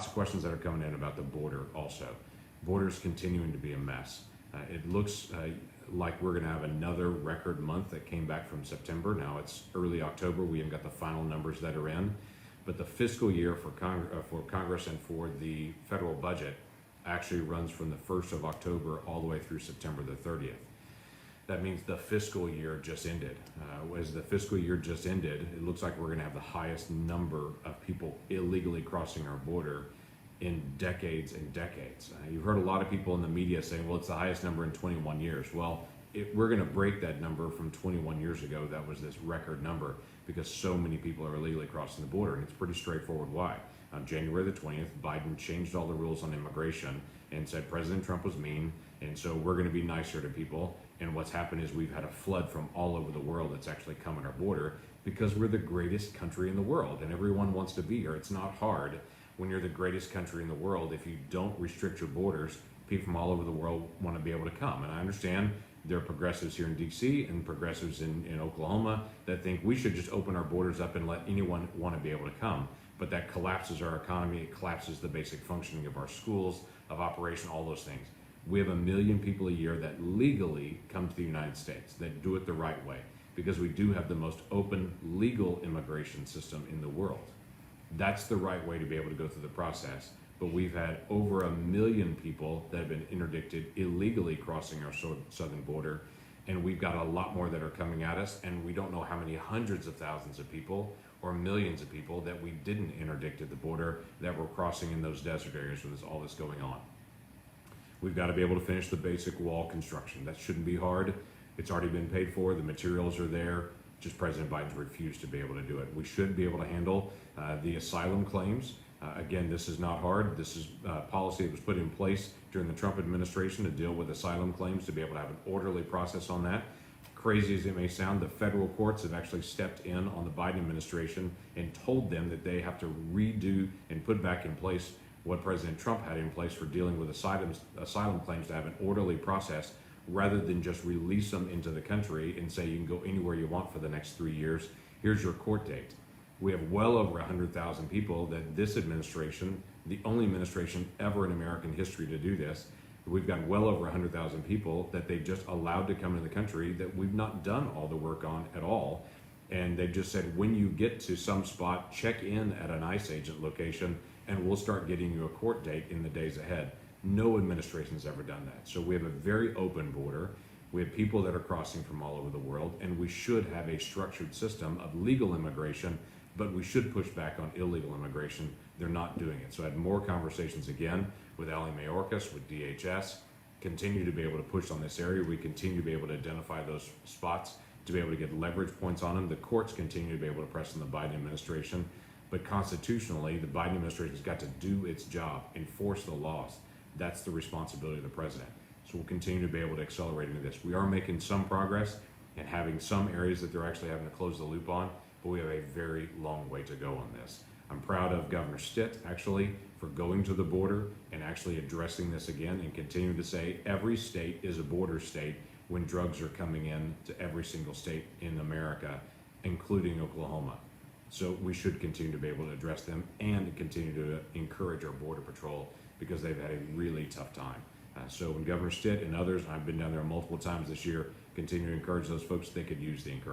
lots of questions that are coming in about the border also. Border's continuing to be a mess. It looks like we're going to have another record month that came back from September. Now it's early October. We haven't got the final numbers that are in. But the fiscal year for Congress and for the federal budget actually runs from the 1st of October all the way through September the 30th. That means the fiscal year just ended. As the fiscal year just ended, it looks like we're going to have the highest number of people illegally crossing our border in decades and decades. You've heard a lot of people in the media saying, well, it's the highest number in 21 years. Well, we're going to break that number from 21 years ago. That was this record number because so many people are illegally crossing the border, and it's pretty straightforward why. On January the 20th, Biden changed all the rules on immigration and said President Trump was mean, and so we're going to be nicer to people. And what's happened is we've had a flood from all over the world that's actually come on our border because we're the greatest country in the world and everyone wants to be here. It's not hard when you're the greatest country in the world. If you don't restrict your borders, people from all over the world want to be able to come. And I understand there are progressives here in DC and progressives in Oklahoma that think we should just open our borders up and let anyone want to be able to come. But that collapses our economy, it collapses the basic functioning of our schools, of operation, all those things. We have 1 million people a year that legally come to the United States, that do it the right way, because we do have the most open legal immigration system in the world. That's the right way to be able to go through the process. But we've had over 1 million people that have been interdicted illegally crossing our southern border, and we've got a lot more that are coming at us, and we don't know how many hundreds of thousands of people or millions of people that we didn't interdict at the border that were crossing in those desert areas with all this going on. We've got to be able to finish the basic wall construction. That shouldn't be hard. It's already been paid for. The materials are there. Just President Biden's refused to be able to do it. We should be able to handle the asylum claims. Again, this is not hard. This is policy that was put in place during the Trump administration to deal with asylum claims, to be able to have an orderly process on that. Crazy as it may sound, the federal courts have actually stepped in on the Biden administration and told them that they have to redo and put back in place what President Trump had in place for dealing with asylum claims, to have an orderly process rather than just release them into the country and say you can go anywhere you want for the next 3 years. Here's your court date. We have well over 100,000 people that this administration, the only administration ever in American history to do this, we've got well over 100,000 people that they just allowed to come into the country that we've not done all the work on at all. And they've just said, when you get to some spot, check in at an ICE agent location and we'll start getting you a court date in the days ahead. No administration's ever done that. So we have a very open border. We have people that are crossing from all over the world, and we should have a structured system of legal immigration, but we should push back on illegal immigration. They're not doing it. So I had more conversations again with Ali Mayorkas, with DHS, continue to be able to push on this area. We continue to be able to identify those spots to be able to get leverage points on them. The courts continue to be able to press on the Biden administration, but constitutionally, the Biden administration has got to do its job, enforce the laws. That's the responsibility of the president. So we'll continue to be able to accelerate into this. We are making some progress and having some areas that they're actually having to close the loop on, but we have a very long way to go on this. I'm proud of Governor Stitt, actually, for going to the border and actually addressing this again and continuing to say every state is a border state when drugs are coming in to every single state in America, including Oklahoma. So we should continue to be able to address them and continue to encourage our Border Patrol because they've had a really tough time. So when Governor Stitt and others, I've been down there multiple times this year, continue to encourage those folks, they could use the encouragement.